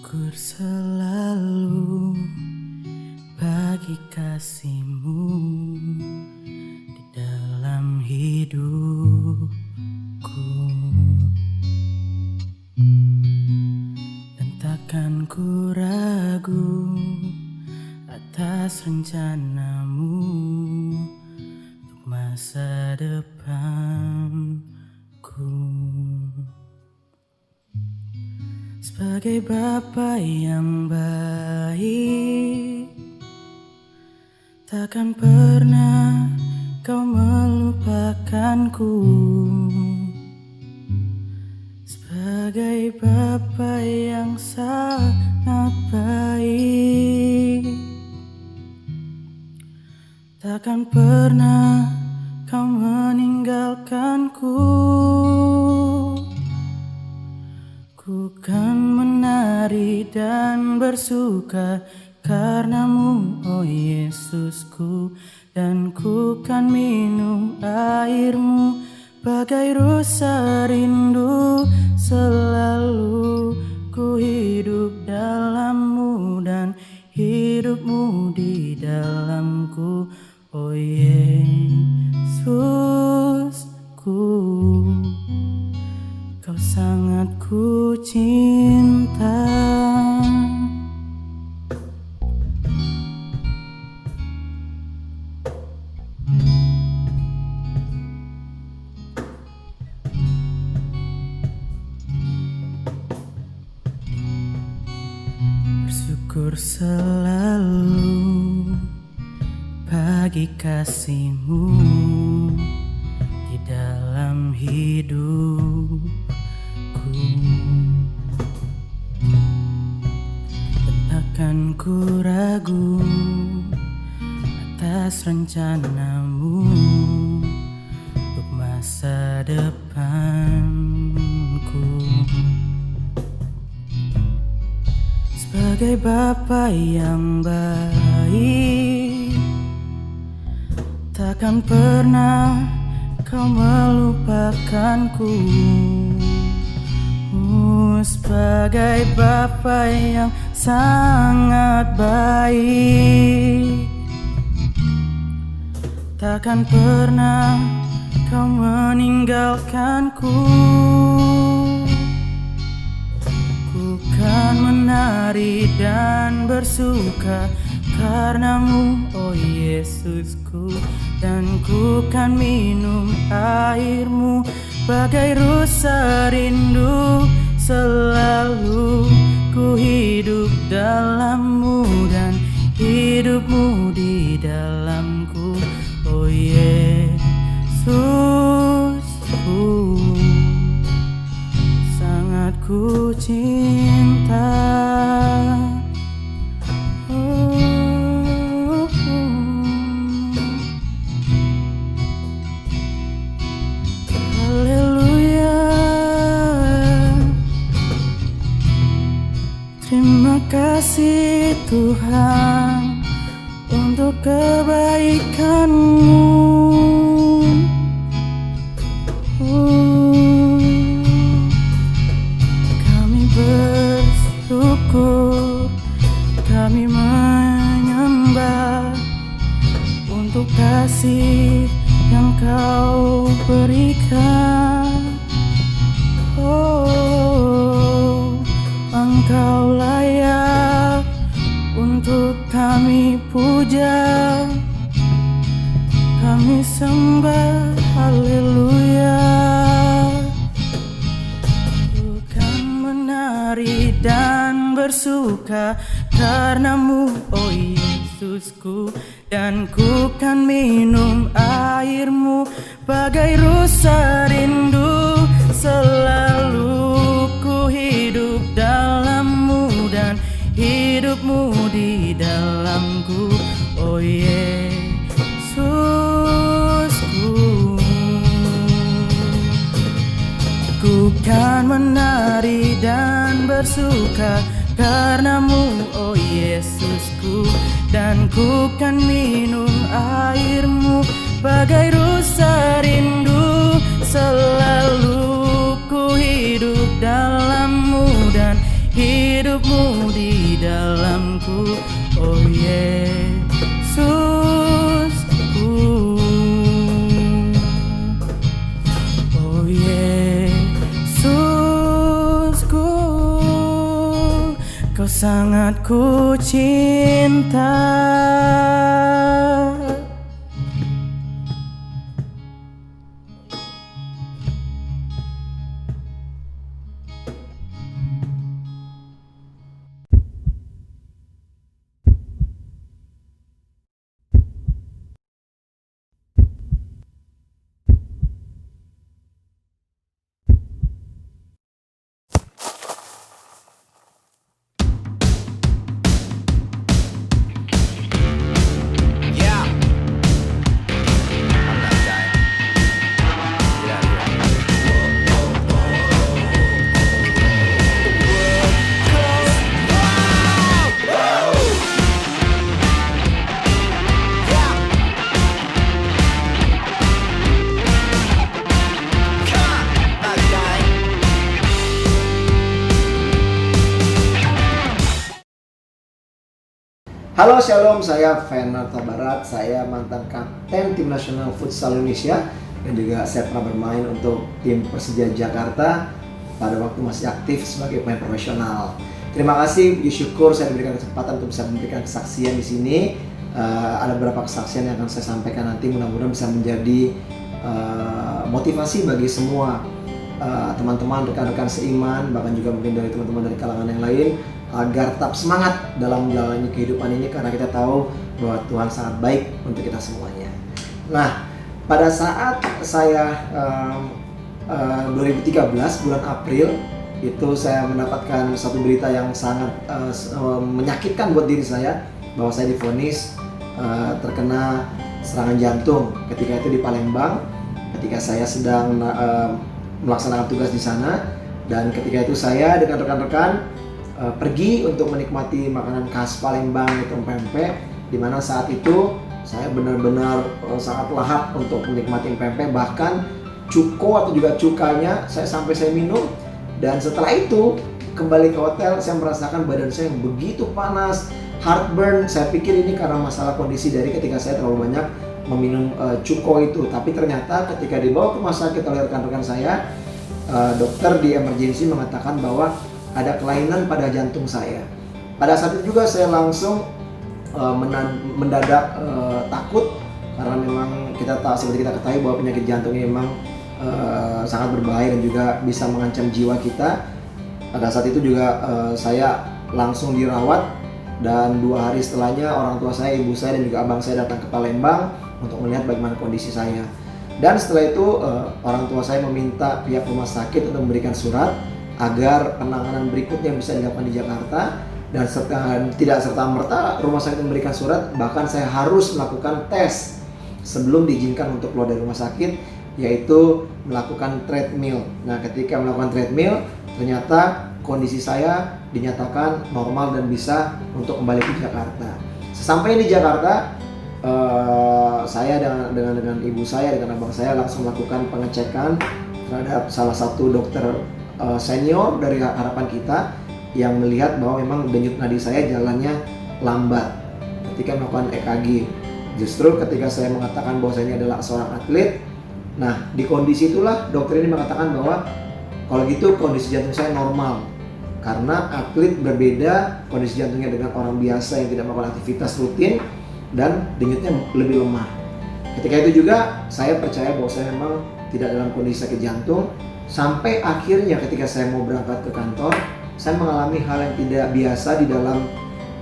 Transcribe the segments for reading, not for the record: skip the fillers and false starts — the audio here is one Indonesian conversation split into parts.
Bersyukur selalu bagi kasih-Mu di dalam hidupku, dan takkan ku ragu atas rencana-Mu untuk masa depanku. Sebagai Bapa yang baik, takkan pernah Kau melupakanku. Sebagai Bapa yang sangat baik, takkan pernah Kau meninggalkanku. Ku kan menari dan bersuka karena-Mu, oh Yesusku, dan ku kan minum air-Mu bagai rusa rindu. Selalu ku hidup dalam-Mu dan hidup-Mu di dalamku, oh Yesusku. Kau sangat ku cinta. Bersyukur selalu bagi kasih-Mu di dalam hidupku, dan takkan ku ragu atas rencana-Mu untuk masa depanku. Sebagai Bapa yang baik, takkan pernah Kau melupakanku. Sebagai Bapa yang sangat baik, takkan pernah Kau meninggalkanku. Ku kan menari dan bersuka karena-Mu, oh Yesusku, dan ku kan minum air-Mu bagai rusa rindu. Selalu ku hidup dalam-Mu dan hidup-Mu di dalamku, oh Yesusku. Sangat ku cinta. Terima kasih Tuhan untuk kebaikan-Mu. Kami bersyukur, kami menyembah untuk kasih yang Kau berikan. Engkau layak untuk kami puja, kami sembah, haleluya. Ku kan menari dan bersuka karena-Mu, oh Yesusku, dan ku kan minum air-Mu bagai rusa rindu. Selalu ku hidup dalam-Mu dan hidup-Mu di dalamku, oh Yesusku. Ku kan menari dan bersuka karena-Mu, oh Yesusku, dan ku kan minum air-Mu bagai rusa rindu. Selalu ku hidup dalam-Mu dan hidup-Mu di dalamku. Oh Yesusku, oh Yesusku, Kau sangat ku cinta. Halo Shalom, saya Fernando Barat, saya mantan kapten tim nasional futsal Indonesia dan juga saya pernah bermain untuk tim Persija Jakarta pada waktu masih aktif sebagai pemain profesional. Terima kasih, puji syukur saya diberikan kesempatan untuk bisa memberikan kesaksian di sini. Ada beberapa kesaksian yang akan saya sampaikan nanti, mudah-mudahan bisa menjadi motivasi bagi semua teman-teman, rekan-rekan seiman, bahkan juga mungkin dari teman-teman dari kalangan yang lain, agar tetap semangat dalam menjalani kehidupan ini, karena kita tahu bahwa Tuhan sangat baik untuk kita semuanya. Nah, pada saat saya 2013 bulan April itu saya mendapatkan satu berita yang sangat menyakitkan buat diri saya, bahwa saya divonis terkena serangan jantung ketika itu di Palembang, ketika saya sedang melaksanakan tugas di sana. Dan ketika itu saya dengan rekan-rekan pergi untuk menikmati makanan khas Palembang, itu pempek, dimana saat itu saya benar-benar sangat lahap untuk menikmati pempek, bahkan cuko atau juga cukanya saya minum. Dan setelah itu kembali ke hotel, saya merasakan badan saya yang begitu panas, heartburn. Saya pikir ini karena masalah kondisi dari ketika saya terlalu banyak meminum cuko itu. Tapi ternyata ketika dibawa ke rumah sakit oleh rekan-rekan saya, dokter di emergency mengatakan bahwa ada kelainan pada jantung saya. Pada saat itu juga saya langsung mendadak takut, karena memang kita tahu, seperti kita ketahui bahwa penyakit jantung ini memang sangat berbahaya dan juga bisa mengancam jiwa kita. Pada saat itu juga saya langsung dirawat, dan 2 hari setelahnya orang tua saya, ibu saya dan juga abang saya datang ke Palembang untuk melihat bagaimana kondisi saya. Dan setelah itu orang tua saya meminta pihak rumah sakit untuk memberikan surat agar penanganan berikutnya bisa dilakukan di Jakarta, dan tidak serta-merta rumah sakit memberikan surat, bahkan saya harus melakukan tes sebelum diizinkan untuk keluar dari rumah sakit, yaitu melakukan treadmill. Nah, ketika melakukan treadmill, ternyata kondisi saya dinyatakan normal dan bisa untuk kembali ke Jakarta. Sesampainya di Jakarta, saya dengan ibu saya, dengan abang saya langsung melakukan pengecekan terhadap salah satu dokter senior dari harapan kita, yang melihat bahwa memang denyut nadi saya jalannya lambat ketika melakukan EKG. Justru ketika saya mengatakan bahwa saya ini adalah seorang atlet, nah di kondisi itulah dokter ini mengatakan bahwa kalau gitu kondisi jantung saya normal, karena atlet berbeda kondisi jantungnya dengan orang biasa yang tidak melakukan aktivitas rutin dan denyutnya lebih lemah. Ketika itu juga saya percaya bahwa saya memang tidak dalam kondisi sakit jantung. Sampai akhirnya ketika saya mau berangkat ke kantor, saya mengalami hal yang tidak biasa di dalam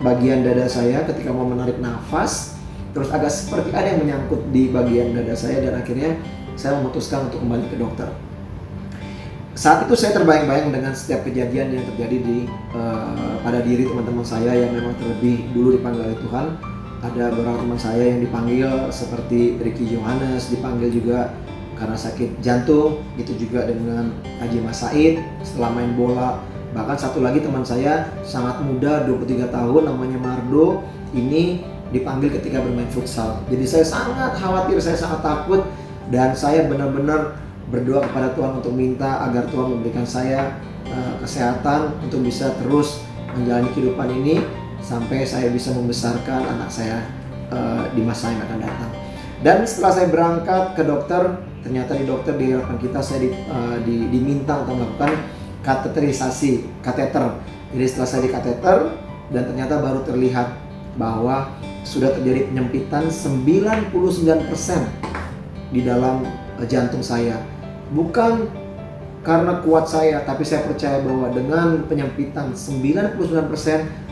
bagian dada saya ketika mau menarik nafas. Terus agak seperti ada yang menyangkut di bagian dada saya, dan akhirnya saya memutuskan untuk kembali ke dokter. Saat itu saya terbayang-bayang dengan setiap kejadian yang terjadi pada diri teman-teman saya yang memang terlebih dulu dipanggil oleh Tuhan. Ada beberapa teman saya yang dipanggil seperti Ricky Johannes, dipanggil juga karena sakit jantung, gitu juga dengan Haji Mas Said setelah main bola. Bahkan satu lagi teman saya sangat muda, 23 tahun, namanya Mardo, ini dipanggil ketika bermain futsal. Jadi saya sangat khawatir, saya sangat takut, dan saya benar-benar berdoa kepada Tuhan untuk minta agar Tuhan memberikan saya kesehatan untuk bisa terus menjalani kehidupan ini sampai saya bisa membesarkan anak saya di masa yang akan datang. Dan setelah saya berangkat ke dokter, ternyata di dokter di hadapan kita saya diminta untuk melakukan kateterisasi, kateter. Jadi setelah saya dikateter dan ternyata baru terlihat bahwa sudah terjadi penyempitan 99% di dalam jantung saya. Bukan karena kuat saya, tapi saya percaya bahwa dengan penyempitan 99%,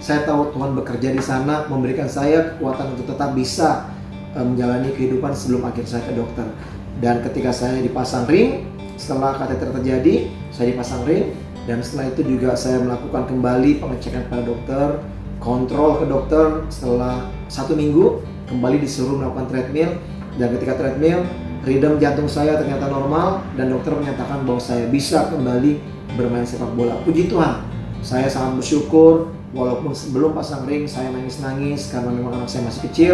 saya tahu Tuhan bekerja di sana, memberikan saya kekuatan untuk tetap bisa menjalani kehidupan sebelum akhir saya ke dokter. Dan ketika saya dipasang ring, setelah kateter terjadi, saya dipasang ring, dan setelah itu juga saya melakukan kembali pengecekan pada dokter, kontrol ke dokter. Setelah 1 minggu kembali disuruh melakukan treadmill, dan ketika treadmill ritme jantung saya ternyata normal dan dokter menyatakan bahwa saya bisa kembali bermain sepak bola. Puji Tuhan, saya sangat bersyukur. Walaupun sebelum pasang ring saya nangis-nangis karena memang anak saya masih kecil.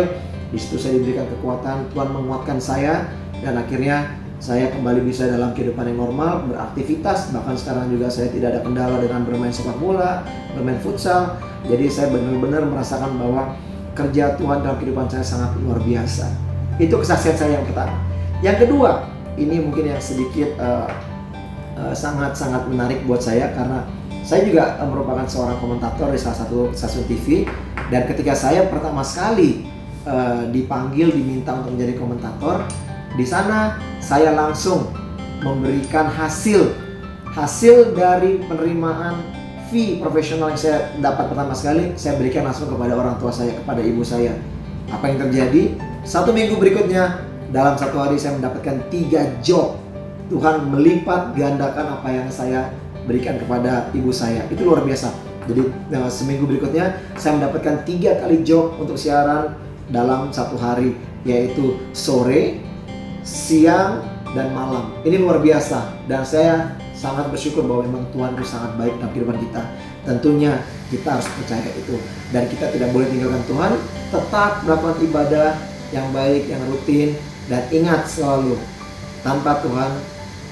Di situ saya diberikan kekuatan, Tuhan menguatkan saya, dan akhirnya saya kembali bisa dalam kehidupan yang normal, beraktivitas. Bahkan sekarang juga saya tidak ada kendala dengan bermain sepak bola, bermain futsal. Jadi saya benar-benar merasakan bahwa kerja Tuhan dalam kehidupan saya sangat luar biasa. Itu kesaksian saya yang pertama. Yang kedua, ini mungkin yang sedikit sangat-sangat menarik buat saya, karena saya juga merupakan seorang komentator di salah satu stasiun TV. Dan ketika saya pertama sekali dipanggil, diminta untuk menjadi komentator, di sana saya langsung memberikan hasil dari penerimaan fee profesional yang saya dapat pertama sekali, saya berikan langsung kepada orang tua saya, kepada ibu saya. Apa yang terjadi? 1 minggu berikutnya, dalam 1 hari saya mendapatkan 3 job. Tuhan melipat gandakan apa yang saya berikan kepada ibu saya. Itu luar biasa. Jadi seminggu berikutnya saya mendapatkan 3 kali job untuk siaran dalam 1 hari, yaitu sore, siang, dan malam. Ini luar biasa, dan saya sangat bersyukur bahwa memang Tuhan itu sangat baik dalam kehidupan kita. Tentunya kita harus percaya itu, dan kita tidak boleh tinggalkan Tuhan. Tetap melakukan ibadah yang baik, yang rutin, dan ingat selalu, tanpa Tuhan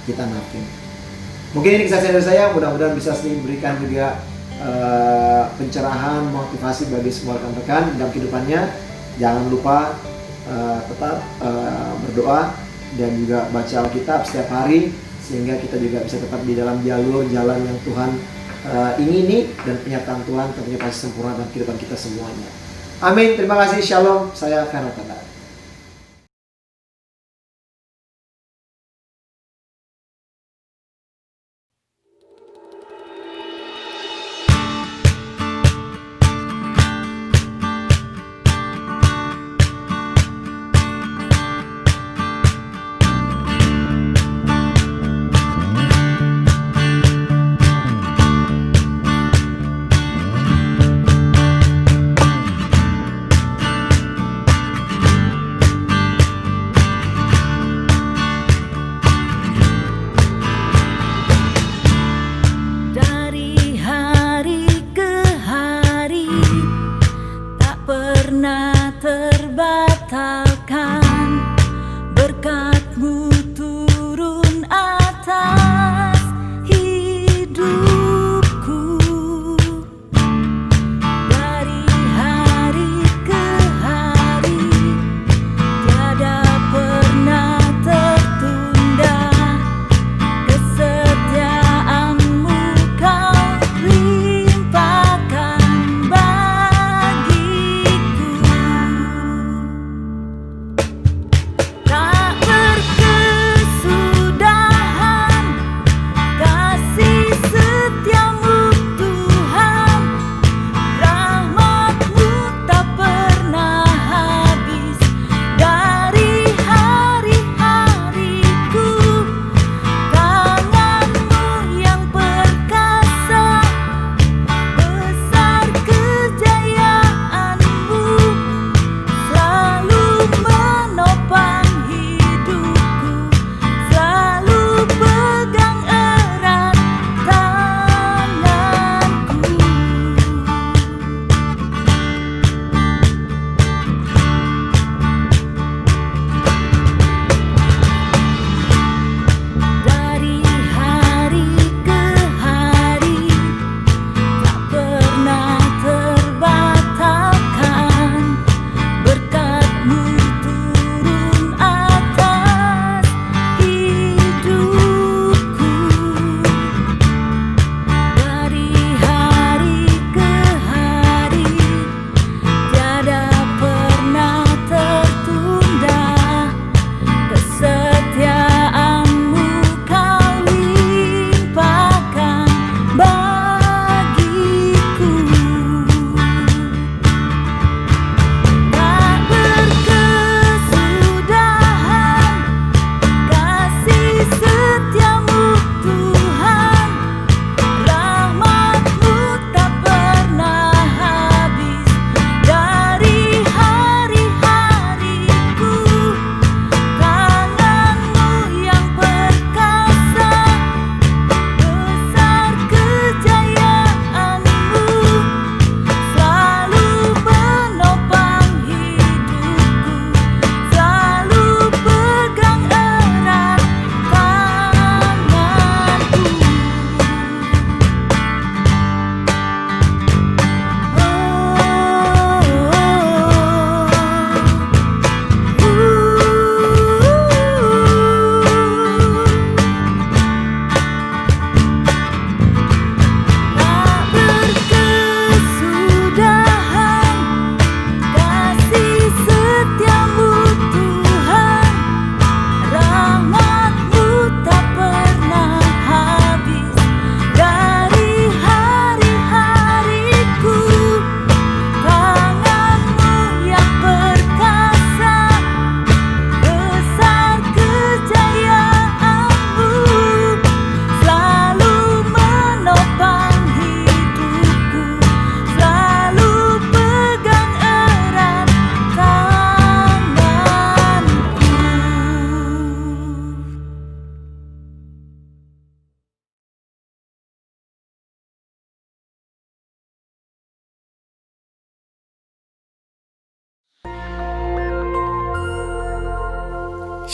kita nothing. Mungkin ini kesaksian dari saya, mudah-mudahan bisa sedikit berikan juga pencerahan, motivasi bagi semua rekan-rekan dalam kehidupannya. Jangan lupa tetap berdoa dan juga baca Alkitab setiap hari, sehingga kita juga bisa tetap di dalam jalan yang Tuhan ingini, dan penyertaan Tuhan tentunya pasti sempurna dalam kehidupan kita semuanya. Amin. Terima kasih. Shalom. Saya Fernand Tanda.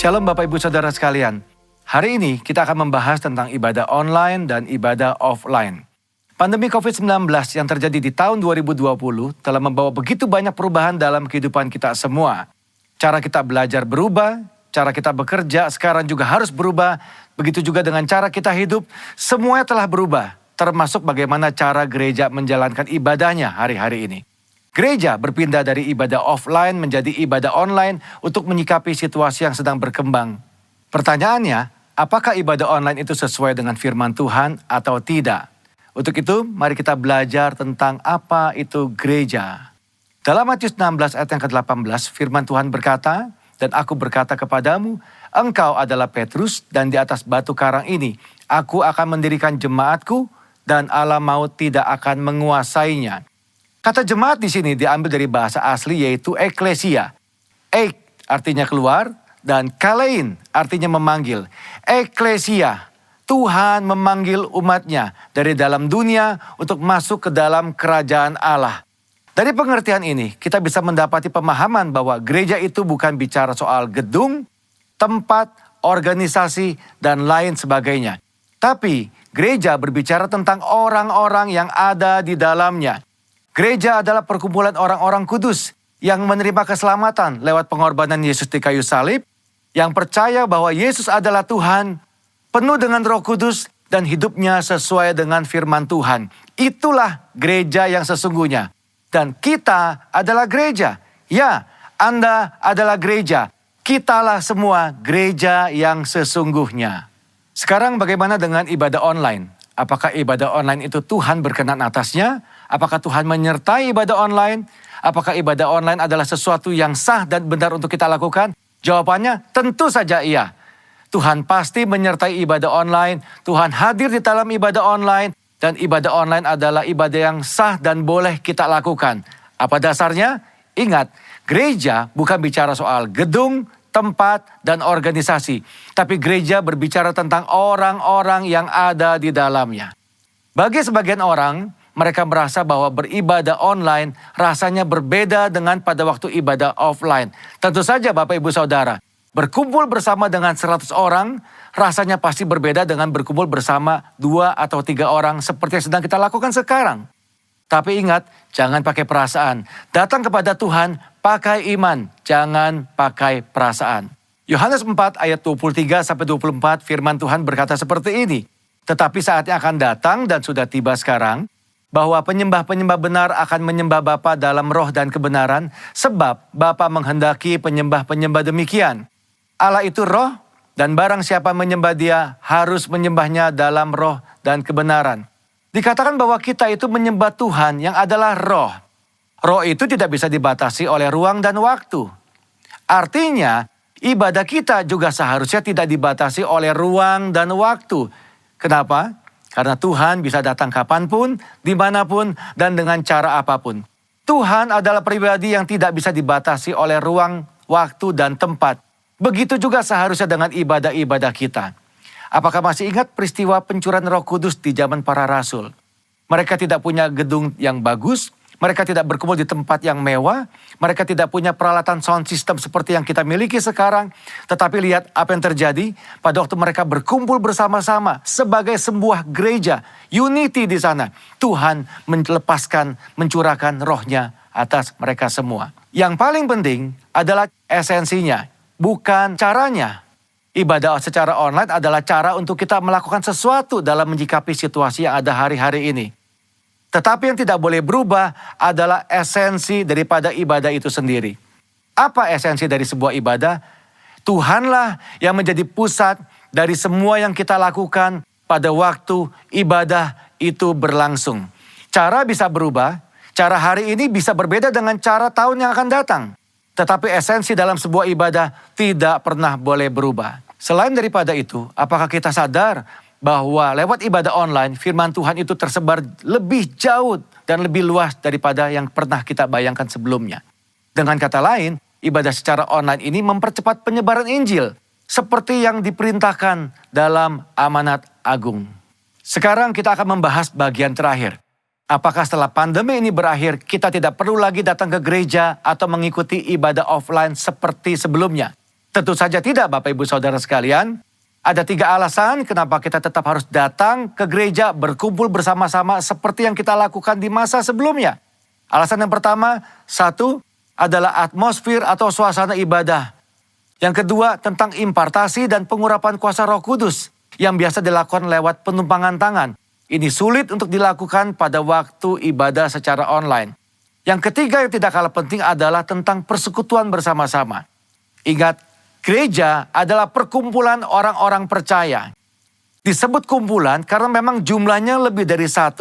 Shalom Bapak Ibu Saudara sekalian. Hari ini kita akan membahas tentang ibadah online dan ibadah offline. Pandemi COVID-19 yang terjadi di tahun 2020 telah membawa begitu banyak perubahan dalam kehidupan kita semua. Cara kita belajar berubah, cara kita bekerja sekarang juga harus berubah. Begitu juga dengan cara kita hidup, semuanya telah berubah. Termasuk bagaimana cara gereja menjalankan ibadahnya hari-hari ini. Gereja berpindah dari ibadah offline menjadi ibadah online untuk menyikapi situasi yang sedang berkembang. Pertanyaannya, apakah ibadah online itu sesuai dengan firman Tuhan atau tidak? Untuk itu, mari kita belajar tentang apa itu gereja. Dalam Matius 16 ayat yang ke-18, firman Tuhan berkata, "Dan aku berkata kepadamu, engkau adalah Petrus, dan di atas batu karang ini, aku akan mendirikan jemaatku, dan alam maut tidak akan menguasainya." Kata jemaat di sini diambil dari bahasa asli yaitu eklesia. Ek artinya keluar dan kalein artinya memanggil. Eklesia, Tuhan memanggil umatnya dari dalam dunia untuk masuk ke dalam kerajaan Allah. Dari pengertian ini kita bisa mendapati pemahaman bahwa gereja itu bukan bicara soal gedung, tempat, organisasi, dan lain sebagainya. Tapi gereja berbicara tentang orang-orang yang ada di dalamnya. Gereja adalah perkumpulan orang-orang kudus yang menerima keselamatan lewat pengorbanan Yesus di kayu salib, yang percaya bahwa Yesus adalah Tuhan, penuh dengan Roh Kudus dan hidupnya sesuai dengan firman Tuhan. Itulah gereja yang sesungguhnya. Dan kita adalah gereja. Ya, Anda adalah gereja. Kitalah semua gereja yang sesungguhnya. Sekarang bagaimana dengan ibadah online? Apakah ibadah online itu Tuhan berkenan atasnya? Apakah Tuhan menyertai ibadah online? Apakah ibadah online adalah sesuatu yang sah dan benar untuk kita lakukan? Jawabannya tentu saja iya. Tuhan pasti menyertai ibadah online. Tuhan hadir di dalam ibadah online. Dan ibadah online adalah ibadah yang sah dan boleh kita lakukan. Apa dasarnya? Ingat, gereja bukan bicara soal gedung, tempat, dan organisasi. Tapi gereja berbicara tentang orang-orang yang ada di dalamnya. Bagi sebagian orang, mereka merasa bahwa beribadah online rasanya berbeda dengan pada waktu ibadah offline. Tentu saja Bapak Ibu Saudara, berkumpul bersama dengan 100 orang rasanya pasti berbeda dengan berkumpul bersama 2 atau 3 orang seperti yang sedang kita lakukan sekarang. Tapi ingat, jangan pakai perasaan. Datang kepada Tuhan, pakai iman, jangan pakai perasaan. Yohanes 4 ayat 23-24 firman Tuhan berkata seperti ini. Tetapi saatnya akan datang dan sudah tiba sekarang, bahwa penyembah-penyembah benar akan menyembah Bapa dalam roh dan kebenaran, sebab Bapa menghendaki penyembah-penyembah demikian. Allah itu roh, dan barang siapa menyembah Dia harus menyembahnya dalam roh dan kebenaran. Dikatakan bahwa kita itu menyembah Tuhan yang adalah roh. Roh itu tidak bisa dibatasi oleh ruang dan waktu. Artinya, ibadah kita juga seharusnya tidak dibatasi oleh ruang dan waktu. Kenapa? Karena Tuhan bisa datang kapanpun, dimanapun, dan dengan cara apapun. Tuhan adalah pribadi yang tidak bisa dibatasi oleh ruang, waktu, dan tempat. Begitu juga seharusnya dengan ibadah-ibadah kita. Apakah masih ingat peristiwa pencurahan Roh Kudus di zaman para rasul? Mereka tidak punya gedung yang bagus, mereka tidak berkumpul di tempat yang mewah, mereka tidak punya peralatan sound system seperti yang kita miliki sekarang. Tetapi lihat apa yang terjadi pada waktu mereka berkumpul bersama-sama sebagai sebuah gereja, unity di sana. Tuhan melepaskan, mencurahkan rohnya atas mereka semua. Yang paling penting adalah esensinya, bukan caranya. Ibadah secara online adalah cara untuk kita melakukan sesuatu dalam menyikapi situasi yang ada hari-hari ini. Tetapi yang tidak boleh berubah adalah esensi daripada ibadah itu sendiri. Apa esensi dari sebuah ibadah? Tuhanlah yang menjadi pusat dari semua yang kita lakukan pada waktu ibadah itu berlangsung. Cara bisa berubah, cara hari ini bisa berbeda dengan cara tahun yang akan datang. Tetapi esensi dalam sebuah ibadah tidak pernah boleh berubah. Selain daripada itu, apakah kita sadar bahwa lewat ibadah online, firman Tuhan itu tersebar lebih jauh dan lebih luas daripada yang pernah kita bayangkan sebelumnya. Dengan kata lain, ibadah secara online ini mempercepat penyebaran Injil, seperti yang diperintahkan dalam amanat agung. Sekarang kita akan membahas bagian terakhir. Apakah setelah pandemi ini berakhir, kita tidak perlu lagi datang ke gereja atau mengikuti ibadah offline seperti sebelumnya? Tentu saja tidak, Bapak Ibu Saudara sekalian. Ada 3 alasan kenapa kita tetap harus datang ke gereja berkumpul bersama-sama seperti yang kita lakukan di masa sebelumnya. Alasan yang pertama, 1 adalah atmosfer atau suasana ibadah. Yang kedua tentang impartasi dan pengurapan kuasa Roh Kudus yang biasa dilakukan lewat penumpangan tangan. Ini sulit untuk dilakukan pada waktu ibadah secara online. Yang ketiga yang tidak kalah penting adalah tentang persekutuan bersama-sama. Ingat, gereja adalah perkumpulan orang-orang percaya. Disebut kumpulan karena memang jumlahnya lebih dari 1.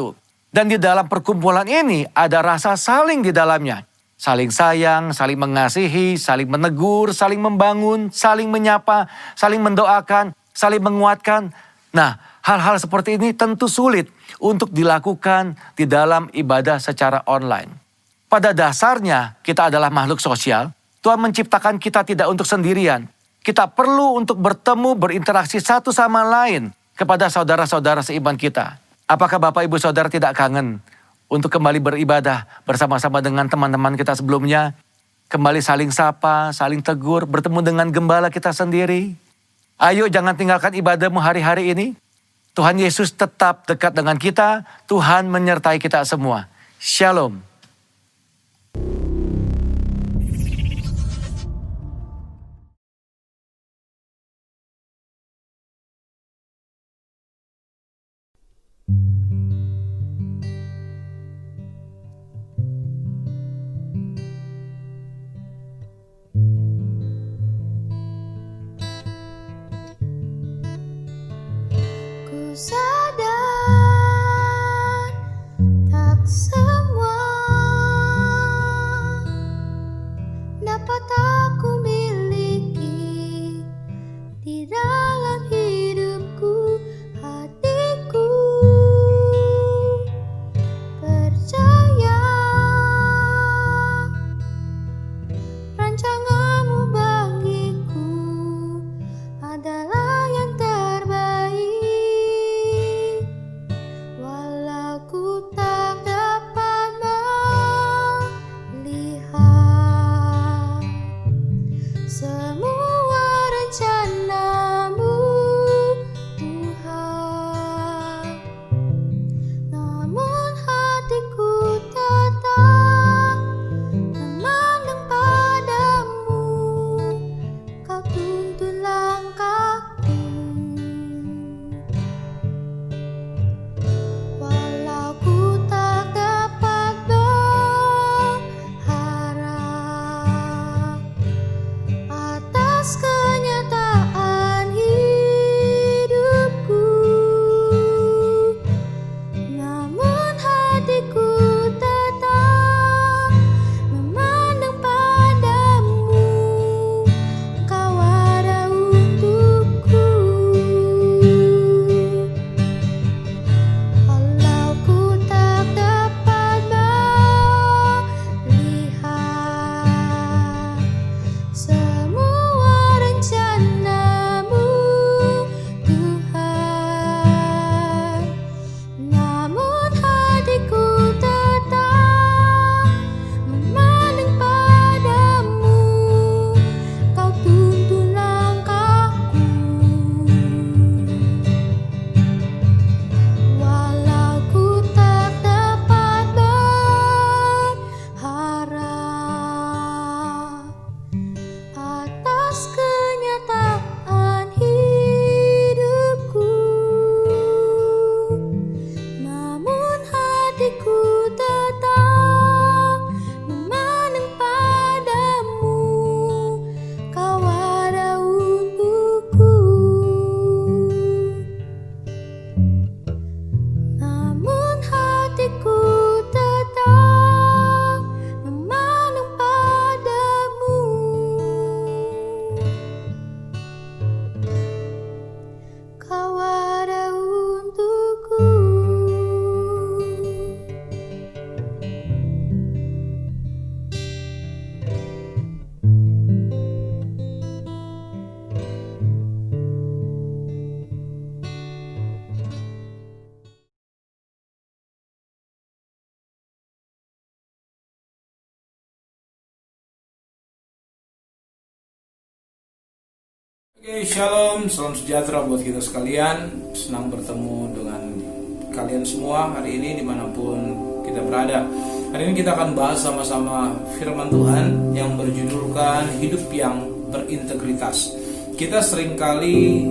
Dan di dalam perkumpulan ini ada rasa saling di dalamnya. Saling sayang, saling mengasihi, saling menegur, saling membangun, saling menyapa, saling mendoakan, saling menguatkan. Nah, hal-hal seperti ini tentu sulit untuk dilakukan di dalam ibadah secara online. Pada dasarnya kita adalah makhluk sosial. Tuhan menciptakan kita tidak untuk sendirian. Kita perlu untuk bertemu, berinteraksi satu sama lain kepada saudara-saudara seiman kita. Apakah Bapak Ibu Saudara tidak kangen untuk kembali beribadah bersama-sama dengan teman-teman kita sebelumnya? Kembali saling sapa, saling tegur, bertemu dengan gembala kita sendiri. Ayo jangan tinggalkan ibadahmu hari-hari ini. Tuhan Yesus tetap dekat dengan kita. Tuhan menyertai kita semua. Shalom. Ku sadar tak semua Oke, shalom, salam sejahtera buat kita sekalian. Senang bertemu dengan kalian semua hari ini dimanapun kita berada. Hari ini kita akan bahas sama-sama firman Tuhan yang berjudulkan hidup yang berintegritas. Kita seringkali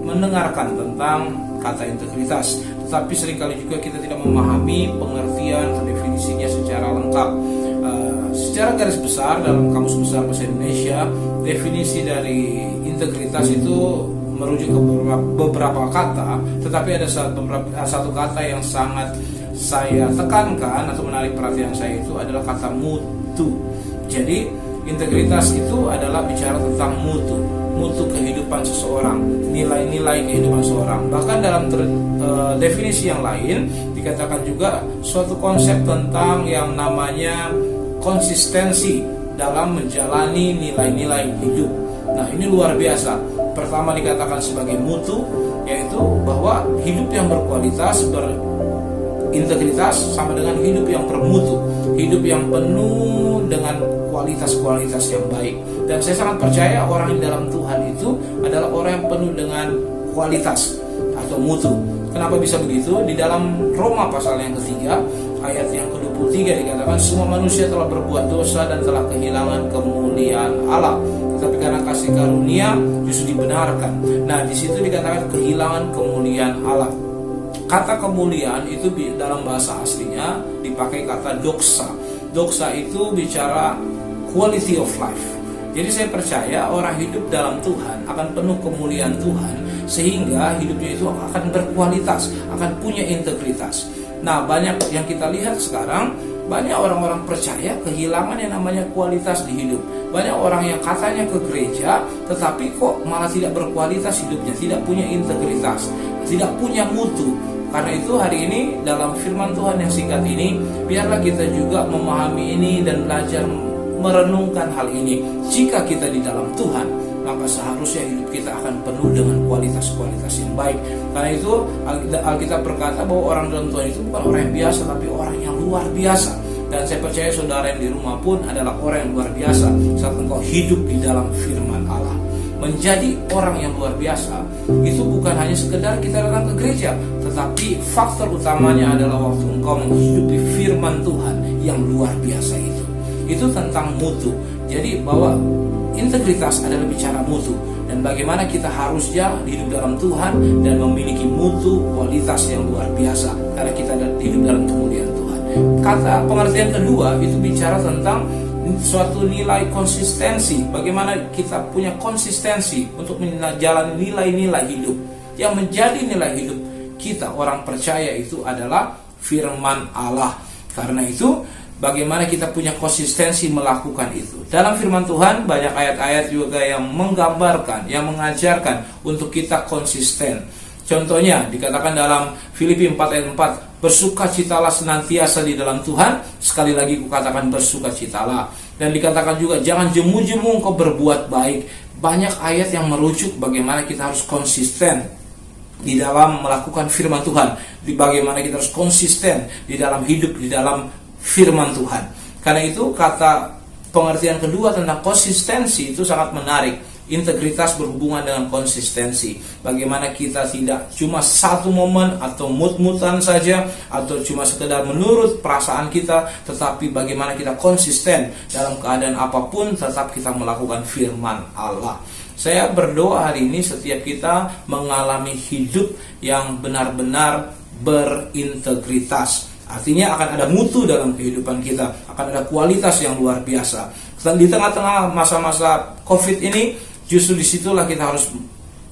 mendengarkan tentang kata integritas, tetapi seringkali juga kita tidak memahami pengertian atau definisinya secara lengkap. Secara garis besar dalam Kamus Besar Bahasa Indonesia, definisi dari integritas itu merujuk ke beberapa kata, tetapi ada satu kata yang sangat saya tekankan atau menarik perhatian saya, itu adalah kata mutu. Jadi integritas itu adalah bicara tentang mutu kehidupan seseorang, nilai-nilai kehidupan seseorang. Bahkan dalam definisi yang lain dikatakan juga suatu konsep tentang yang namanya konsistensi dalam menjalani nilai-nilai hidup. Nah, ini luar biasa. Pertama dikatakan sebagai mutu, yaitu bahwa hidup yang berkualitas, berintegritas sama dengan hidup yang bermutu, hidup yang penuh dengan kualitas-kualitas yang baik. Dan saya sangat percaya orang yang dalam Tuhan itu adalah orang yang penuh dengan kualitas atau mutu. Kenapa bisa begitu? Di dalam Roma pasal yang ketiga ayat yang ke-23 dikatakan semua manusia telah berbuat dosa dan telah kehilangan kemuliaan Allah, tetapi karena kasih karunia justru dibenarkan. Nah, di situ dikatakan kehilangan kemuliaan Allah. Kata kemuliaan itu dalam bahasa aslinya dipakai kata doxa. Doxa itu bicara quality of life. Jadi saya percaya orang hidup dalam Tuhan akan penuh kemuliaan Tuhan, sehingga hidupnya itu akan berkualitas, akan punya integritas. Nah, banyak yang kita lihat sekarang, banyak orang-orang percaya kehilangan yang namanya kualitas di hidup. Banyak orang yang katanya ke gereja, tetapi kok malah tidak berkualitas hidupnya, tidak punya integritas, tidak punya mutu. Karena itu hari ini dalam firman Tuhan yang singkat ini, biarlah kita juga memahami ini dan belajar merenungkan hal ini. Jika kita di dalam Tuhan, maka seharusnya hidup kita akan penuh dengan kualitas-kualitas yang baik. Karena itu Alkitab berkata bahwa orang dalam Tuhan itu bukan orang yang biasa, tapi orang yang luar biasa. Dan saya percaya saudara yang di rumah pun adalah orang yang luar biasa saat engkau hidup di dalam firman Allah. Menjadi orang yang luar biasa itu bukan hanya sekedar kita datang ke gereja, tetapi faktor utamanya adalah waktu engkau menghidupi firman Tuhan yang luar biasa itu. Itu tentang mutu. Jadi bahwa integritas adalah bicara mutu, dan bagaimana kita harusnya hidup dalam Tuhan dan memiliki mutu kualitas yang luar biasa karena kita hidup dalam kemuliaan Tuhan. Kata pengertian kedua itu bicara tentang suatu nilai konsistensi. Bagaimana kita punya konsistensi untuk menjalani nilai-nilai hidup. Yang menjadi nilai hidup kita orang percaya itu adalah firman Allah. Karena itu bagaimana kita punya konsistensi melakukan itu. Dalam firman Tuhan banyak ayat-ayat juga yang menggambarkan, yang mengajarkan untuk kita konsisten. Contohnya dikatakan dalam Filipi 4 ayat 4, bersukacitalah senantiasa di dalam Tuhan. Sekali lagi kukatakan bersukacitalah. Dan dikatakan juga jangan jemu-jemu engkau berbuat baik. Banyak ayat yang merujuk bagaimana kita harus konsisten di dalam melakukan firman Tuhan, di bagaimana kita harus konsisten di dalam hidup di dalam firman Tuhan. Karena itu kata pengertian kedua tentang konsistensi itu sangat menarik. Integritas berhubungan dengan konsistensi. Bagaimana kita tidak cuma satu momen atau mut-mutan saja, atau cuma sekedar menurut perasaan kita, tetapi bagaimana kita konsisten dalam keadaan apapun tetap kita melakukan firman Allah. Saya berdoa hari ini setiap kita mengalami hidup yang benar-benar berintegritas. Artinya akan ada mutu dalam kehidupan kita, akan ada kualitas yang luar biasa. Dan di tengah-tengah masa-masa COVID ini, justru disitulah kita harus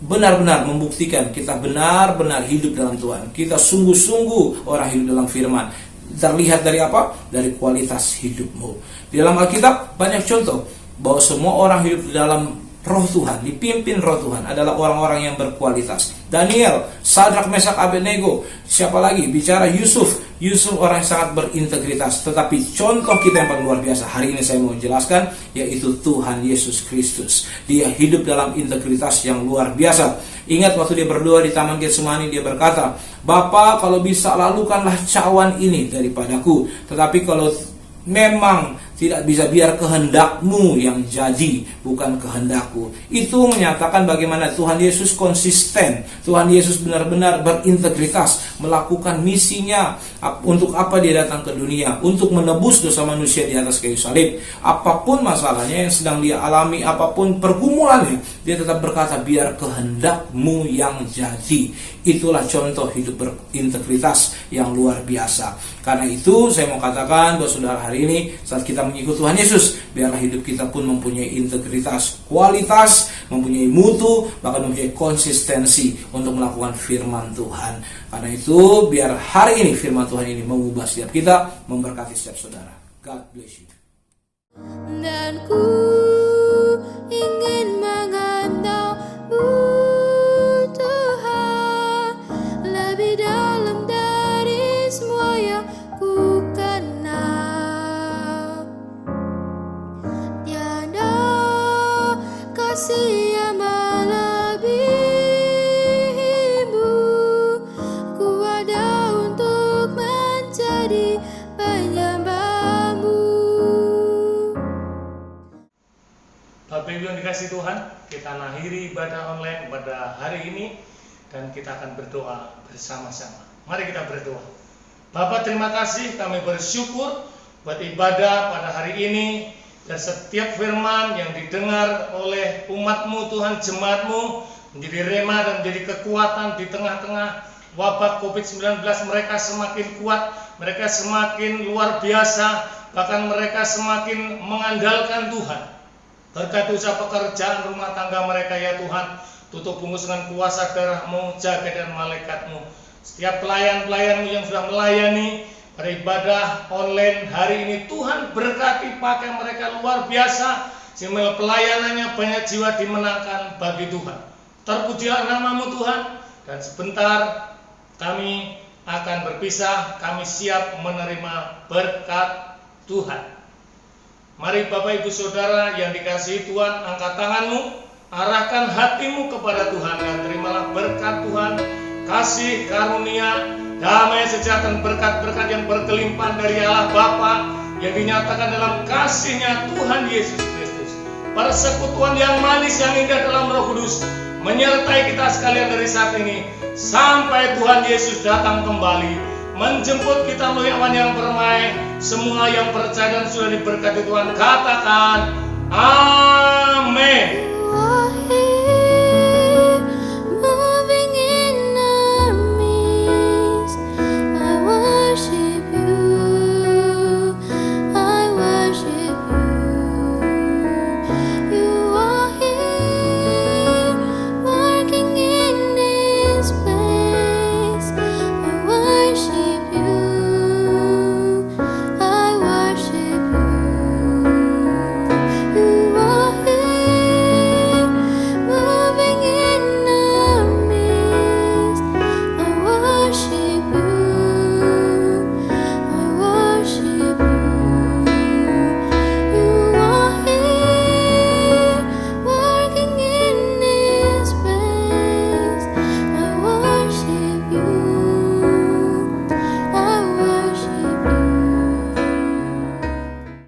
benar-benar membuktikan kita benar-benar hidup dalam Tuhan. Kita sungguh-sungguh orang hidup dalam firman. Terlihat dari apa? Dari kualitas hidupmu. Di dalam Alkitab banyak contoh bahwa semua orang hidup di dalam Roh Tuhan, dipimpin Roh Tuhan adalah orang-orang yang berkualitas. Daniel, Sadrak, Mesak, Abednego, siapa lagi? Bicara Yusuf orang yang sangat berintegritas. Tetapi contoh kita yang paling luar biasa hari ini saya mau jelaskan, yaitu Tuhan Yesus Kristus. Dia hidup dalam integritas yang luar biasa. Ingat waktu dia berdoa di Taman Getsemani, dia berkata, Bapa, kalau bisa lalukanlah cawan ini daripadaku, tetapi kalau memang Tidak bisa biar kehendakmu yang jadi, bukan kehendakku. Itu menyatakan bagaimana Tuhan Yesus konsisten. Tuhan Yesus benar-benar berintegritas melakukan misinya. Untuk apa dia datang ke dunia? Untuk menebus dosa manusia di atas kayu salib. Apapun masalahnya yang sedang dia alami, apapun pergumulannya, dia tetap berkata, biar kehendakmu yang jadi. Itulah contoh hidup berintegritas yang luar biasa. Karena itu saya mau katakan bahwa saudara, hari ini saat kita mengikut Tuhan Yesus, biarlah hidup kita pun mempunyai integritas, kualitas, mempunyai mutu, bahkan mempunyai konsistensi untuk melakukan firman Tuhan. Karena itu biar hari ini firman Tuhan ini mengubah setiap kita, memberkati setiap saudara. God bless you. Dan ku ingin mengandalmu Tuhan, lebih dalam dari semua yang ku kenal. Tiada kasih yang melebihimu, ku ada untuk menjadi penyembahmu. Bapak Ibu yang dikasihi Tuhan, kita akhiri ibadah online pada hari ini dan kita akan berdoa bersama-sama. Mari kita berdoa. Bapak, terima kasih, kami bersyukur buat ibadah pada hari ini dan setiap firman yang didengar oleh umat-Mu Tuhan, jemaat-Mu, menjadi rema dan menjadi kekuatan di tengah-tengah wabah COVID-19. Mereka semakin kuat, mereka semakin luar biasa, bahkan mereka semakin mengandalkan Tuhan. Berkati usaha pekerjaan rumah tangga mereka ya Tuhan, tutup bungkus dengan kuasa darah-Mu, jaga dan malaikat-Mu. Setiap pelayan-pelayan-Mu yang sudah melayani beribadah online hari ini, Tuhan berkati, pakai mereka luar biasa, sehingga pelayanannya banyak jiwa dimenangkan bagi Tuhan. Terpujilah nama-Mu Tuhan, dan sebentar kami akan berpisah, kami siap menerima berkat Tuhan. Mari Bapak Ibu Saudara yang dikasihi Tuhan, angkat tanganmu, arahkan hatimu kepada Tuhan dan terimalah berkat Tuhan, kasih karunia, damai sejahtera, berkat-berkat yang berkelimpahan dari Allah Bapa yang dinyatakan dalam kasih-Nya Tuhan Yesus Kristus. Persekutuan yang manis yang indah dalam Roh Kudus menyertai kita sekalian dari saat ini sampai Tuhan Yesus datang kembali menjemput kita melalui awan yang permai. Semua yang percaya dan sudah diberkati Tuhan katakan amin.